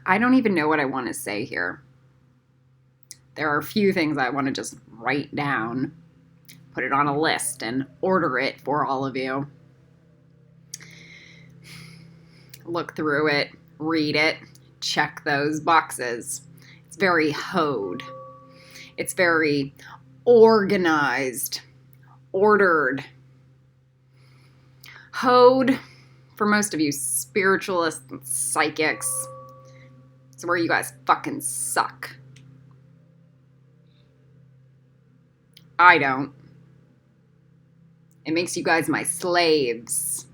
I don't even know what I want to say here. There are a few things I want to just write down, put it on a list, and order it for all of you. Look through it, read it, check those boxes. It's very hoed. It's very organized, ordered. Hoed, for most of you spiritualists and psychics, it's where you guys fucking suck. I don't. It makes you guys my slaves.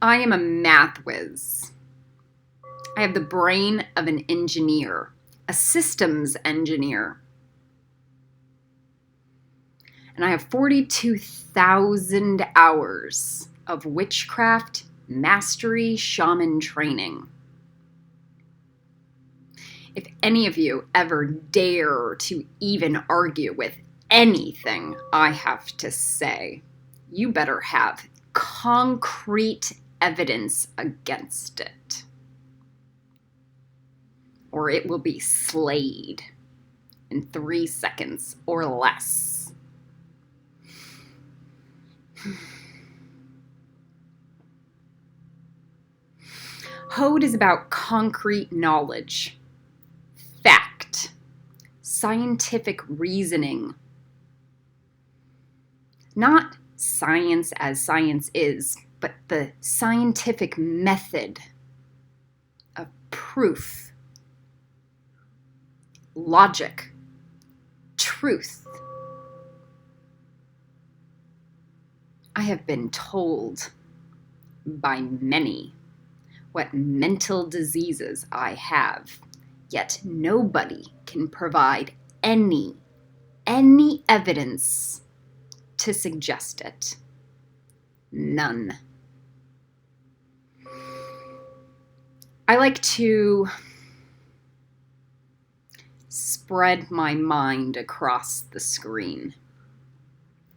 I am a math whiz. I have the brain of an engineer, a systems engineer. And I have 42,000 hours of witchcraft, mastery, shaman training. If any of you ever dare to even argue with anything I have to say, you better have concrete evidence against it, or it will be slayed in 3 seconds or less. Hode is about concrete knowledge, fact, scientific reasoning. Not science as science is, but the scientific method of proof, logic, truth. I have been told by many what mental diseases I have, yet nobody can provide any evidence to suggest it. None. I like to spread my mind across the screen.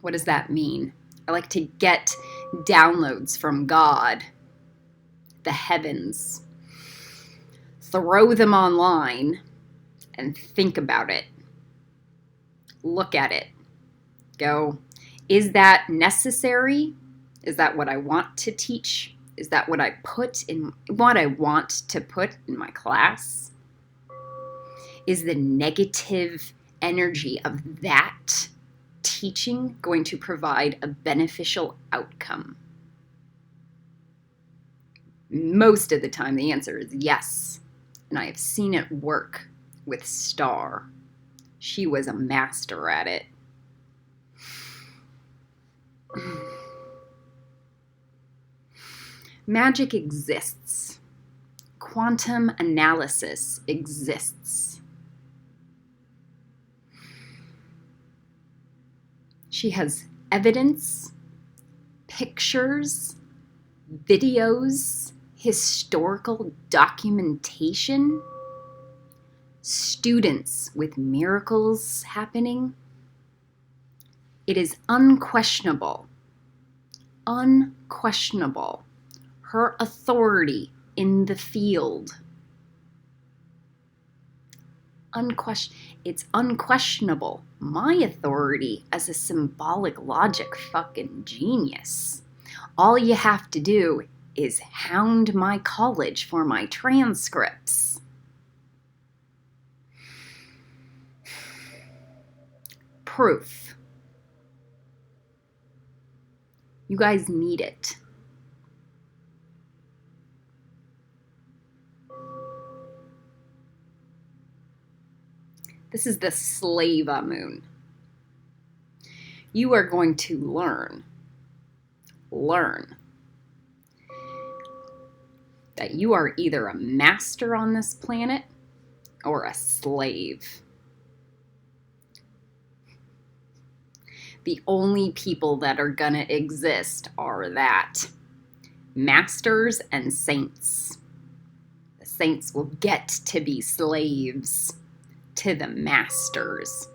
What does that mean? I like to get downloads from God, the heavens, throw them online, and think about it. Look at it. Go, is that necessary? Is that what I want to teach? Is that what I want to put in my class? Is the negative energy of that teaching going to provide a beneficial outcome? Most of the time, the answer is yes. And I have seen it work with Star. She was a master at it. Magic exists. Quantum analysis exists. She has evidence, pictures, videos, historical documentation, students with miracles happening. It is unquestionable, her authority in the field. It's unquestionable. My authority as a symbolic logic fucking genius. All you have to do is hound my college for my transcripts. Proof. You guys need it. This is the Slava moon. You are going to learn that you are either a master on this planet or a slave. The only people that are gonna exist are that. Masters and saints. The saints will get to be slaves to the masters.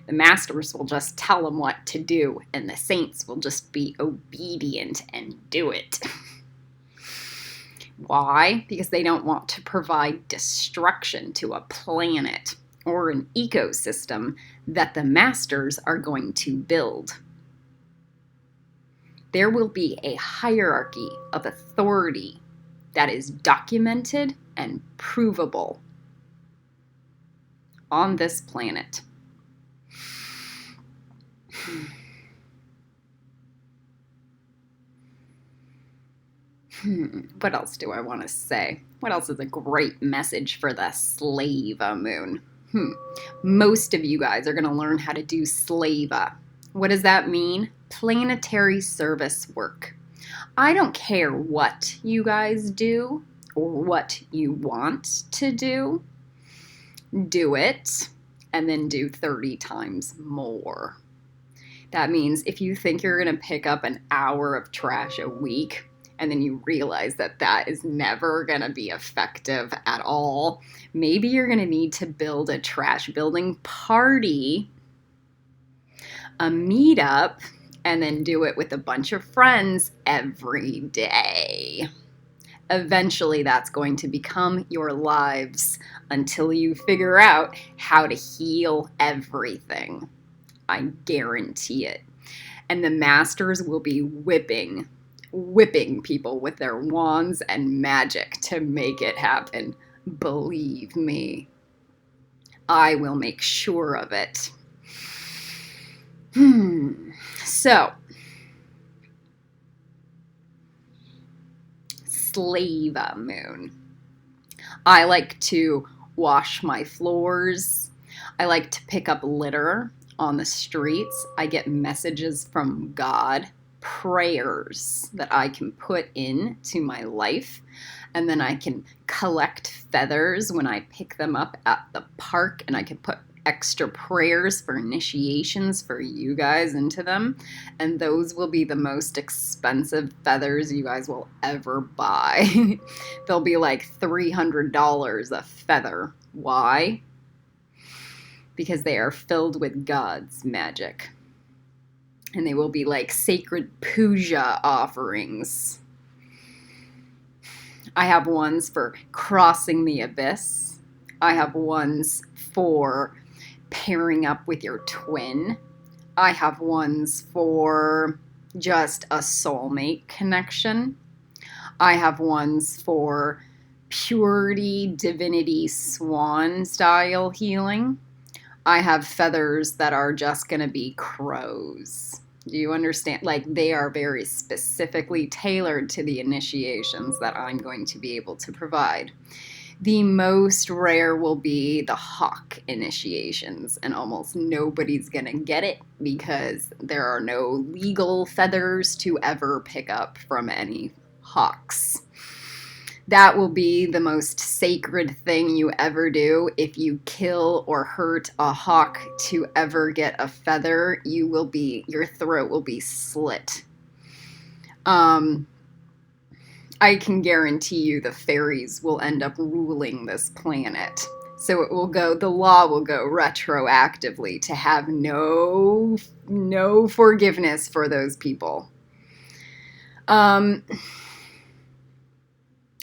The masters will just tell them what to do, and the saints will just be obedient and do it. Why? Because they don't want to provide destruction to a planet or an ecosystem that the masters are going to build. There will be a hierarchy of authority that is documented and provable on this planet. What else do I want to say? What else is a great message for the slave moon? Most of you guys are going to learn how to do slave. What does that mean? Planetary service work. I don't care what you guys do or what you want to do. Do it and then do 30 times more. That means if you think you're going to pick up an hour of trash a week, and then you realize that that is never going to be effective at all, maybe you're going to need to build a trash building party, a meetup, and then do it with a bunch of friends every day. Eventually, that's going to become your lives until you figure out how to heal everything. I guarantee it. And the masters will be whipping people with their wands and magic to make it happen. Believe me, I will make sure of it. So, slave moon. I like to wash my floors. I like to pick up litter on the streets. I get messages from God, prayers that I can put into my life, and then I can collect feathers when I pick them up at the park, and I can put extra prayers for initiations for you guys into them, and those will be the most expensive feathers you guys will ever buy. They'll be like $300 a feather. Why? Because they are filled with God's magic. And they will be like sacred puja offerings. I have ones for crossing the abyss. I have ones for pairing up with your twin. I have ones for just a soulmate connection. I have ones for purity, divinity, swan style healing. I have feathers that are just going to be crows. Do you understand? Like, they are very specifically tailored to the initiations that I'm going to be able to provide. The most rare will be the hawk initiations, and almost nobody's going to get it because there are no legal feathers to ever pick up from any hawks. That will be the most sacred thing you ever do. If you kill or hurt a hawk to ever get a feather, your throat will be slit. I can guarantee you the fairies will end up ruling this planet. So the law will go retroactively to have no forgiveness for those people.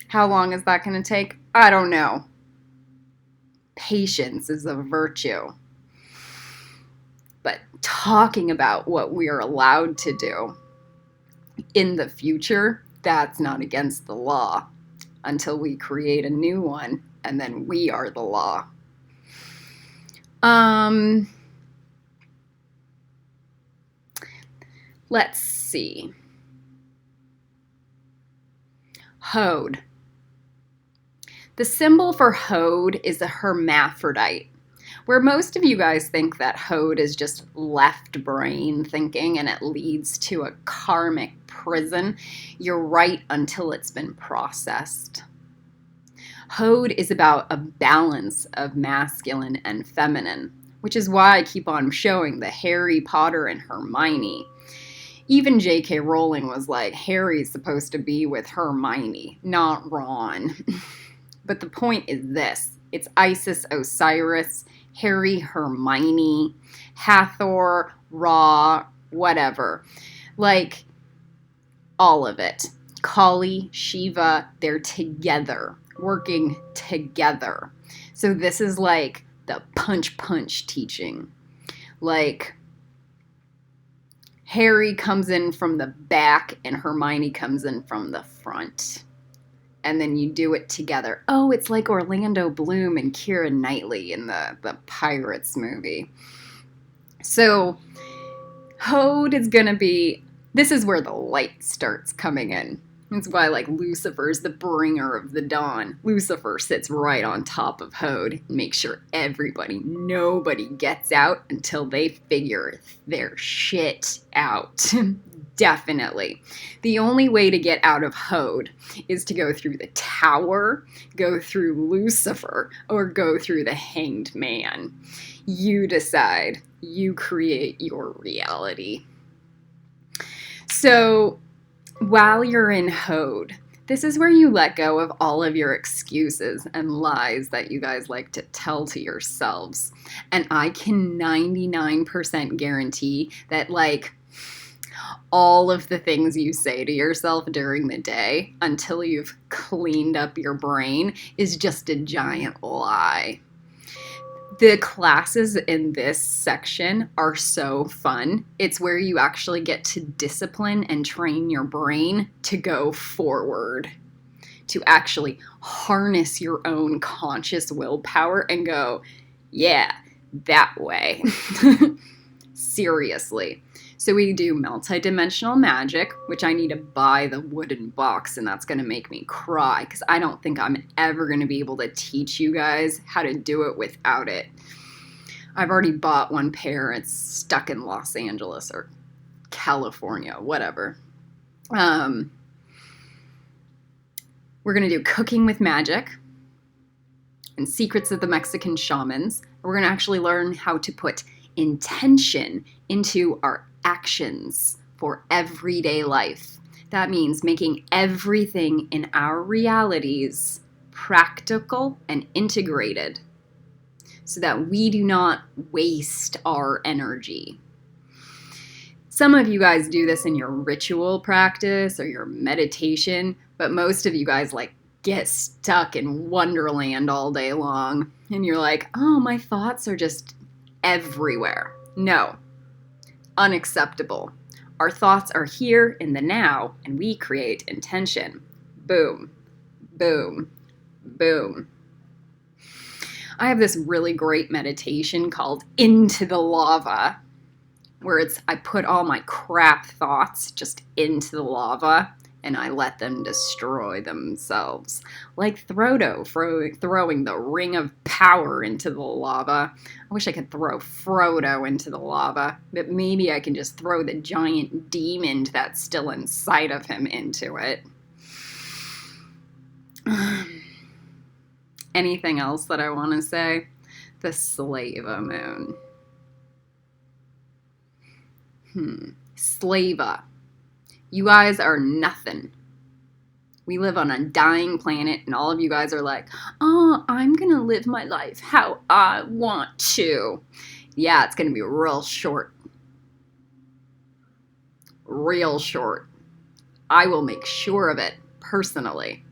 How long is that going to take? I don't know. Patience is a virtue. But talking about what we are allowed to do in the future, that's not against the law until we create a new one, and then we are the law. Let's see. Hode. The symbol for Hode is a hermaphrodite, where most of you guys think that Hode is just left brain thinking and it leads to a karmic prison. You're right until it's been processed. Hode is about a balance of masculine and feminine, which is why I keep on showing the Harry Potter and Hermione. Even J.K. Rowling was like, Harry's supposed to be with Hermione, not Ron. But the point is this. It's Isis, Osiris, Harry, Hermione, Hathor, Ra, whatever. Like, all of it. Kali, Shiva, they're together, working together. So this is like the punch teaching. Like, Harry comes in from the back and Hermione comes in from the front. And then you do it together. Oh, it's like Orlando Bloom and Keira Knightley in the Pirates movie. So Hode is going to be, this is where the light starts coming in. That's why, like, Lucifer's the bringer of the dawn. Lucifer sits right on top of Hode and makes sure nobody gets out until they figure their shit out. Definitely. The only way to get out of Hode is to go through the tower, go through Lucifer, or go through the hanged man. You decide. You create your reality. So, while you're in Hode, this is where you let go of all of your excuses and lies that you guys like to tell to yourselves. And I can 99% guarantee that, like, all of the things you say to yourself during the day until you've cleaned up your brain is just a giant lie. The classes in this section are so fun. It's where you actually get to discipline and train your brain to go forward, to actually harness your own conscious willpower and go, yeah, that way. Seriously. So we do multidimensional magic, which I need to buy the wooden box, and that's going to make me cry because I don't think I'm ever going to be able to teach you guys how to do it without it. I've already bought one pair. It's stuck in Los Angeles or California, whatever. We're going to do cooking with magic and secrets of the Mexican shamans. We're going to actually learn how to put intention into our actions for everyday life. That means making everything in our realities practical and integrated so that we do not waste our energy. Some of you guys do this in your ritual practice or your meditation, but most of you guys like get stuck in Wonderland all day long and you're like, oh, my thoughts are just everywhere. No. Unacceptable. Our thoughts are here in the now, and we create intention. Boom, boom, boom. I have this really great meditation called Into the Lava, where I put all my crap thoughts just into the lava, and I let them destroy themselves. Like Frodo throwing the ring of power into the lava. I wish I could throw Frodo into the lava, but maybe I can just throw the giant demon that's still inside of him into it. Anything else that I want to say? The Slava moon. Slava. You guys are nothing. We live on a dying planet, and all of you guys are like, oh, I'm going to live my life how I want to. Yeah, it's going to be real short. Real short. I will make sure of it personally.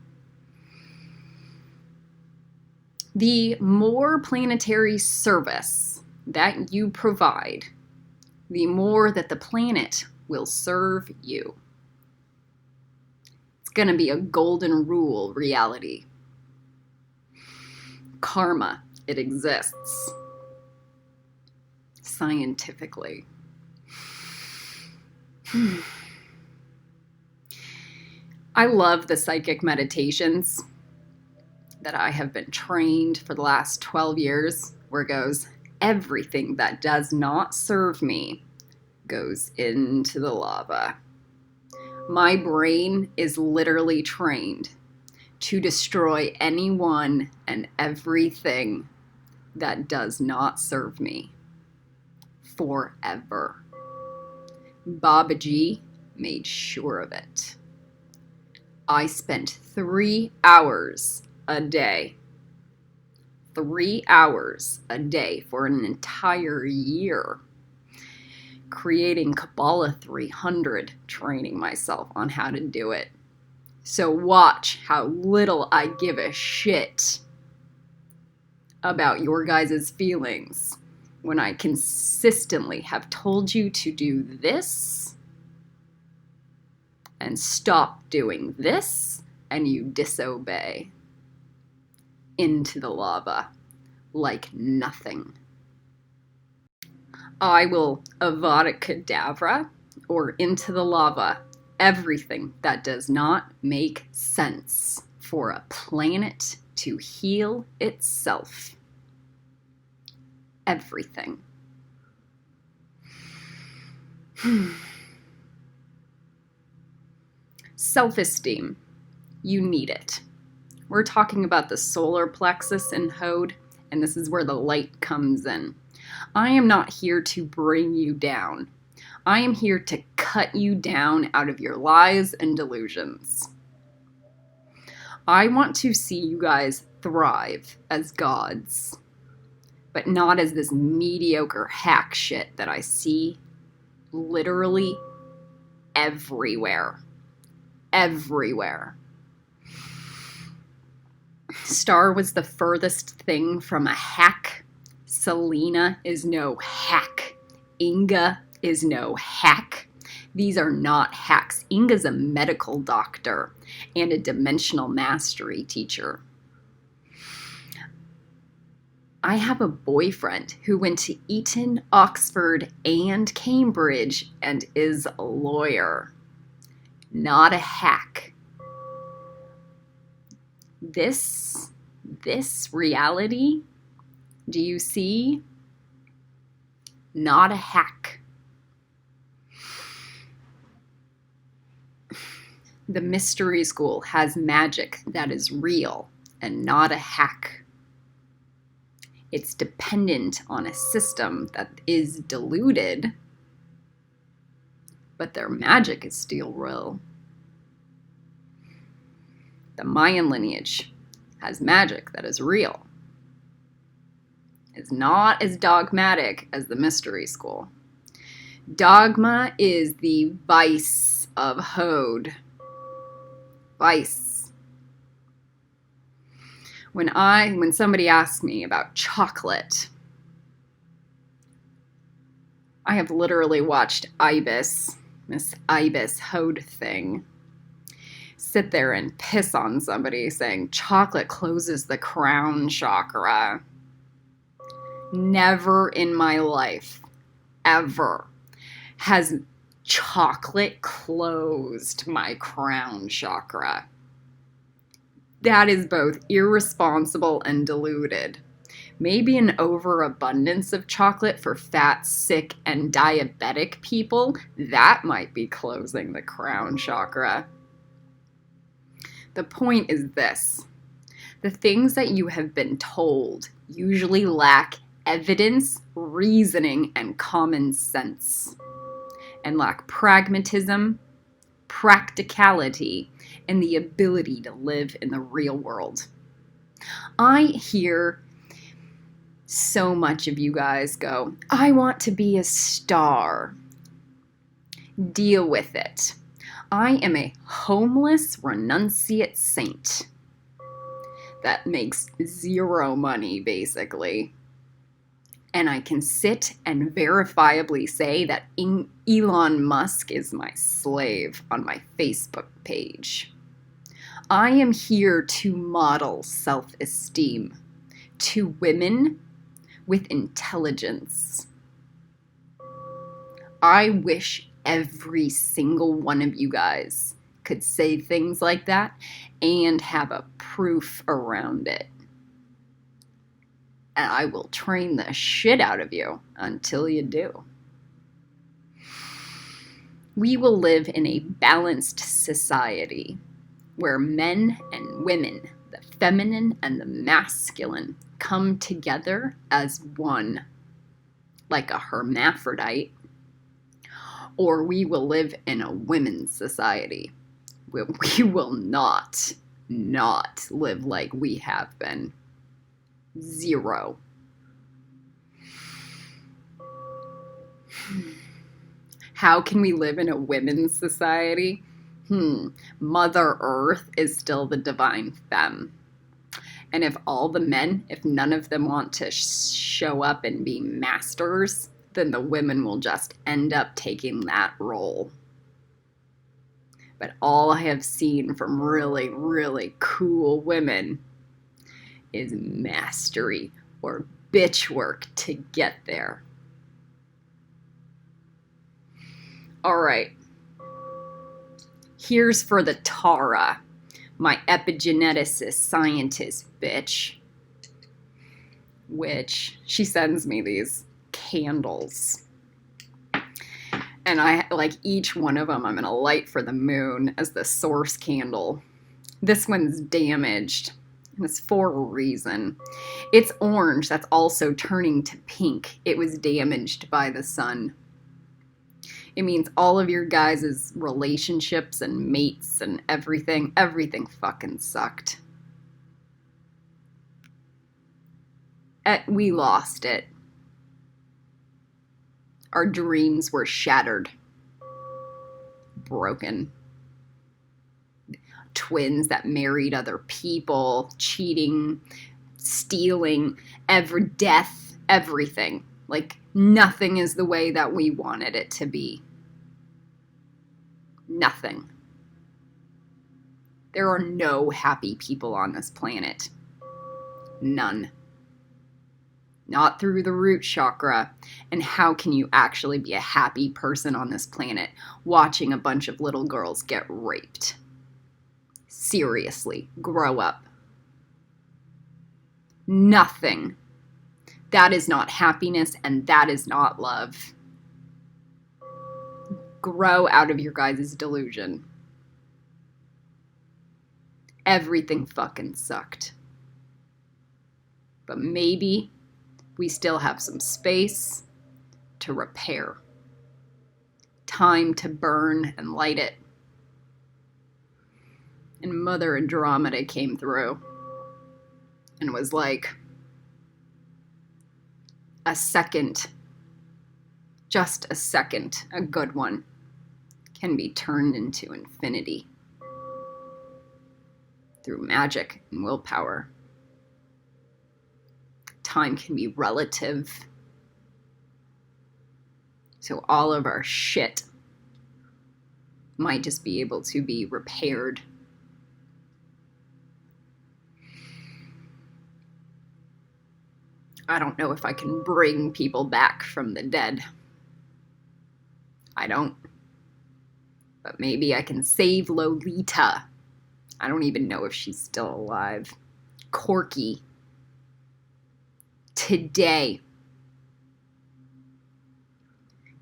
The more planetary service that you provide, the more that the planet will serve you. It's going to be a golden rule reality. Karma, it exists. Scientifically. I love the psychic meditations that I have been trained for the last 12 years, where it goes, everything that does not serve me goes into the lava. My brain is literally trained to destroy anyone and everything that does not serve me forever. Babaji made sure of it. I spent 3 hours a day, 3 hours a day for an entire year, creating Kabbalah 300, training myself on how to do it. So watch how little I give a shit about your guys' feelings when I consistently have told you to do this and stop doing this, and you disobey. Into the lava like nothing. I will Avada Kedavra or into the lava everything that does not make sense for a planet to heal itself. Everything. Self-esteem. You need it. We're talking about the solar plexus in Hode, and this is where the light comes in. I am not here to bring you down. I am here to cut you down out of your lies and delusions. I want to see you guys thrive as gods, but not as this mediocre hack shit that I see literally everywhere. Everywhere. Star was the furthest thing from a hack. Selena is no hack. Inga is no hack. These are not hacks. Inga's a medical doctor and a dimensional mastery teacher. I have a boyfriend who went to Eton, Oxford, and Cambridge and is a lawyer. Not a hack. This reality, do you see? Not a hack. The mystery school has magic that is real and not a hack. It's dependent on a system that is diluted, but their magic is still real. The Mayan lineage has magic that is real. It's not as dogmatic as the mystery school. Dogma is the vice of Hode. Vice. When somebody asks me about chocolate, I have literally watched Miss Ibis Hode thing, sit there and piss on somebody saying chocolate closes the crown chakra. Never in my life, ever, has chocolate closed my crown chakra. That is both irresponsible and deluded. Maybe an overabundance of chocolate for fat, sick, and diabetic people, that might be closing the crown chakra. The point is this. The things that you have been told usually lack evidence, reasoning, and common sense, and lack pragmatism, practicality, and the ability to live in the real world. I hear so much of you guys go, I want to be a star. Deal with it. I am a homeless renunciate saint that makes zero money, basically. And I can sit and verifiably say that Elon Musk is my slave on my Facebook page. I am here to model self-esteem to women with intelligence. I wish every single one of you guys could say things like that and have a proof around it. And I will train the shit out of you until you do. We will live in a balanced society where men and women, the feminine and the masculine, come together as one, like a hermaphrodite. Or we will live in a women's society where we will not live like we have been. Zero. How can we live in a women's society? Mother Earth is still the divine femme. And if all the men, if none of them want to show up and be masters, then the women will just end up taking that role. But all I have seen from really, really cool women is mastery or bitch work to get there. All right. Here's for the Tara, my epigeneticist scientist bitch, which she sends me these candles. And I like each one of them, I'm going to light for the moon as the source candle. This one's damaged. And it's for a reason. It's orange. That's also turning to pink. It was damaged by the sun. It means all of your guys' relationships and mates and everything fucking sucked. We lost it. Our dreams were shattered. Broken. Twins that married other people, cheating, stealing, death, everything. Like, nothing is the way that we wanted it to be. Nothing. There are no happy people on this planet. None. Not through the root chakra. And how can you actually be a happy person on this planet watching a bunch of little girls get raped? Seriously, grow up. Nothing. That is not happiness, and that is not love. Grow out of your guys' delusion. Everything fucking sucked. But maybe we still have some space to repair. Time to burn and light it. And Mother Andromeda came through and was like, a second, just a second, a good one, can be turned into infinity through magic and willpower. Time can be relative. So all of our shit might just be able to be repaired. I don't know if I can bring people back from the dead. I don't. But maybe I can save Lolita. I don't even know if she's still alive. Corky. Today.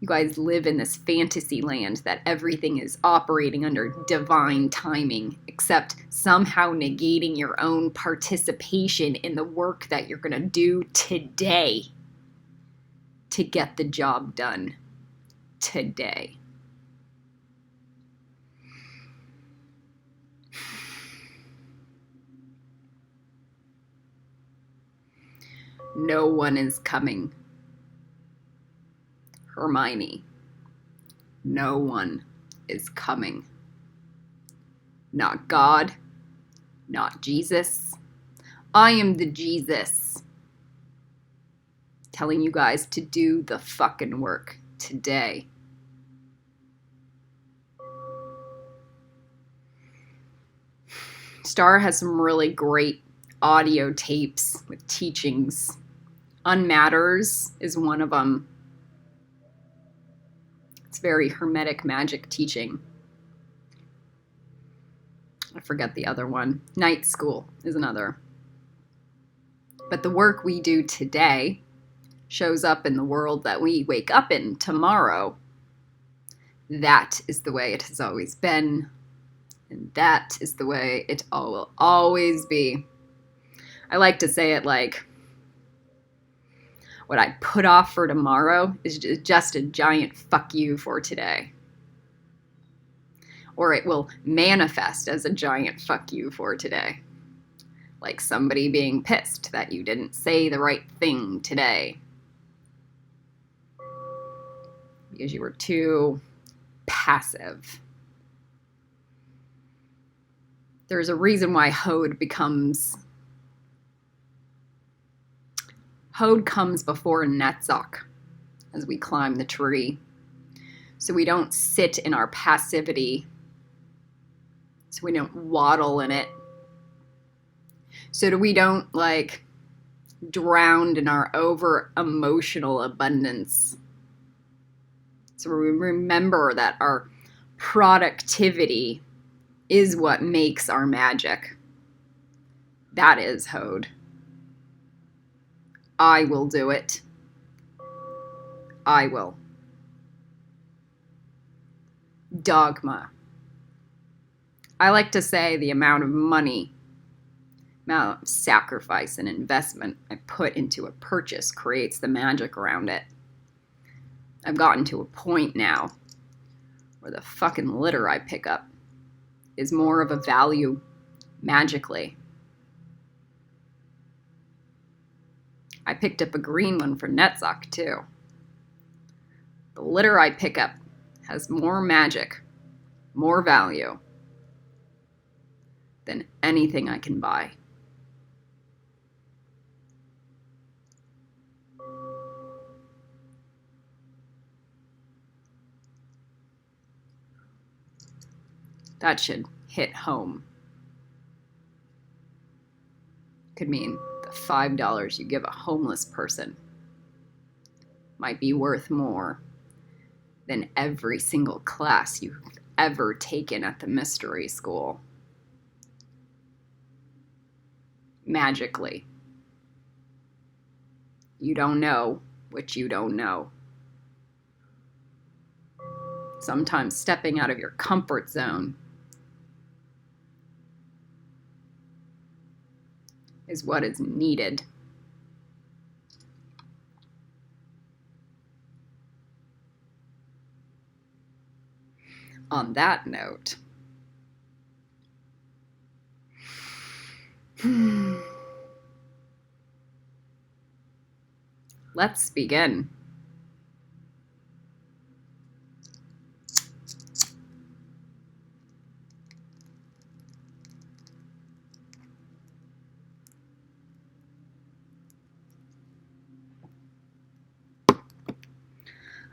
You guys live in this fantasy land that everything is operating under divine timing, except somehow negating your own participation in the work that you're going to do today to get the job done today. No one is coming. Hermione, no one is coming. Not God, not Jesus. I am the Jesus. Telling you guys to do the fucking work today. Star has some really great audio tapes with teachings. Unmatters is one of them. It's very hermetic magic teaching. I forget the other one. Night School is another. But the work we do today shows up in the world that we wake up in tomorrow. That is the way it has always been. And that is the way it all will always be. I like to say it like, what I put off for tomorrow is just a giant fuck you for today. Or it will manifest as a giant fuck you for today. like somebody being pissed that you didn't say the right thing today because you were too passive. There's a reason why Hod comes before Netzach as we climb the tree. So we don't sit in our passivity. So we don't waddle in it. So we don't like drown in our over emotional abundance. So we remember that our productivity is what makes our magic. That is Hod. I will do it. I will. Dogma. I like to say the amount of money, amount of sacrifice and investment I put into a purchase creates the magic around it. I've gotten to a point now where the fucking litter I pick up is more of a value magically. I picked up a green one for Netzach too. The litter I pick up has more magic, more value than anything I can buy. That should hit home. Could mean the $5 you give a homeless person might be worth more than every single class you've ever taken at the mystery school. Magically. You don't know what you don't know. Sometimes stepping out of your comfort zone is what is needed. On that note, let's begin.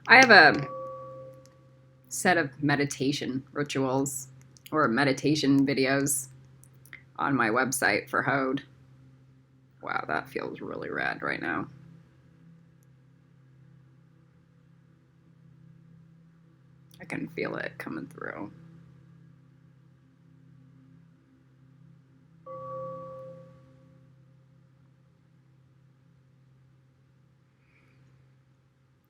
I have a set of meditation rituals or meditation videos on my website for Hod. Wow, that feels really rad right now. I can feel it coming through.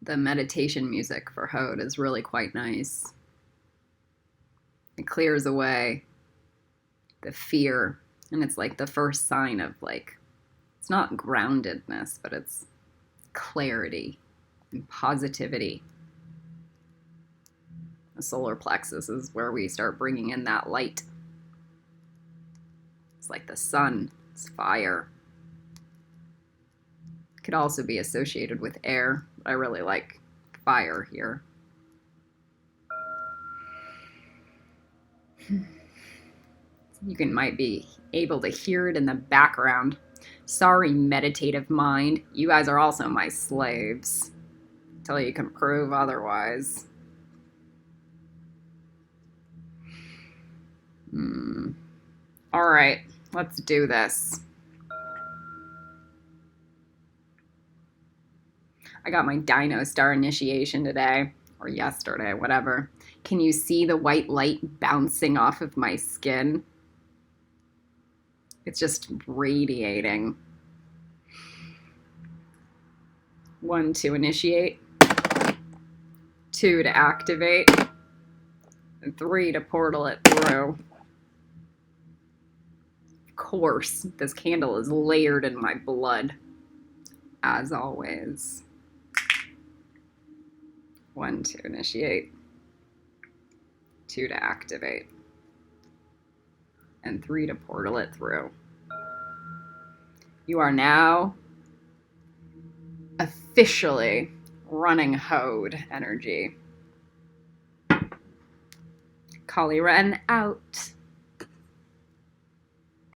The meditation music for Hod is really quite nice. It clears away the fear, and it's like the first sign of like, it's not groundedness, but it's clarity and positivity. The solar plexus is where we start bringing in that light. It's like the sun, it's fire. It could also be associated with air, but I really like fire here. You might be able to hear it in the background. Sorry, meditative mind. You guys are also my slaves. Until you can prove otherwise. All right, let's do this. I got my Dino Star initiation today, or yesterday, whatever. Can you see the white light bouncing off of my skin? It's just radiating. 1 to initiate, 2 to activate, and 3 to portal it through. Of course, this candle is layered in my blood, as always. 1 to initiate, 2 to activate, and 3 to portal it through. You are now officially running Hode energy. Kali Ren out.